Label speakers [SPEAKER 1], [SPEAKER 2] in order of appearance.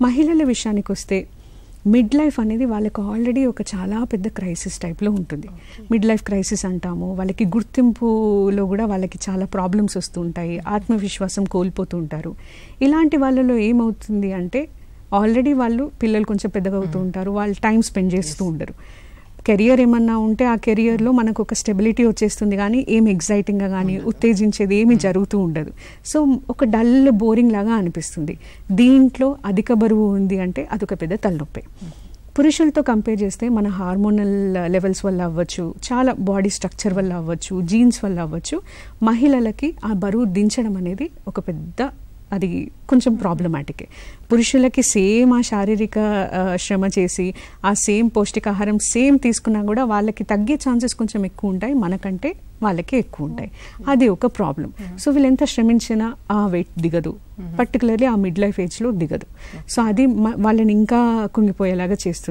[SPEAKER 1] మహిళల విషయానికి వస్తే మిడ్ లైఫ్ అనేది వాళ్ళకి ఆల్రెడీ ఒక చాలా పెద్ద క్రైసిస్ టైప్లో ఉంటుంది. మిడ్ లైఫ్ క్రైసిస్ అంటాము. వాళ్ళకి గుర్తింపులో కూడా వాళ్ళకి చాలా ప్రాబ్లమ్స్ వస్తూ ఉంటాయి, ఆత్మవిశ్వాసం కోల్పోతూ ఉంటారు. ఇలాంటి వాళ్ళలో ఏమవుతుంది అంటే ఆల్రెడీ వాళ్ళు పిల్లలు కొంచెం పెద్దగా అవుతూ ఉంటారు, వాళ్ళు టైం స్పెండ్ చేస్తూ ఉండరు. కెరియర్ ఏమన్నా ఉంటే ఆ కెరియర్లో మనకు ఒక స్టెబిలిటీ వచ్చేస్తుంది, కానీ ఏమి ఎగ్జైటింగ్గా కానీ ఉత్తేజించేది ఏమీ జరుగుతూ ఉండదు. సో ఒక డల్ బోరింగ్ లాగా అనిపిస్తుంది. దీంట్లో అధిక బరువు ఉంది అంటే అదొక పెద్ద తలనొప్పి. పురుషులతో కంపేర్ చేస్తే మన హార్మోనల్ లెవెల్స్ వల్ల అవ్వచ్చు, చాలా బాడీ స్ట్రక్చర్ వల్ల అవ్వచ్చు, జీన్స్ వల్ల అవ్వచ్చు, మహిళలకి ఆ బరువు దించడం అనేది ఒక పెద్ద అది కొంచెం ప్రాబ్లమాటికే. పురుషులకి సేమ్ ఆ శారీరక శ్రమ చేసి ఆ సేమ్ పౌష్టికాహారం సేమ్ తీసుకున్నా కూడా వాళ్ళకి తగ్గే ఛాన్సెస్ కొంచెం ఎక్కువ ఉంటాయి, మనకంటే వాళ్ళకే ఎక్కువ ఉంటాయి. అది ఒక ప్రాబ్లం. సో వీళ్ళు ఎంత శ్రమించినా ఆ వెయిట్ దిగదు, పర్టికులర్లీ ఆ మిడ్ లైఫ్ ఏజ్లో దిగదు. సో అది వాళ్ళని ఇంకా కుంగిపోయేలాగా చేస్తుంది.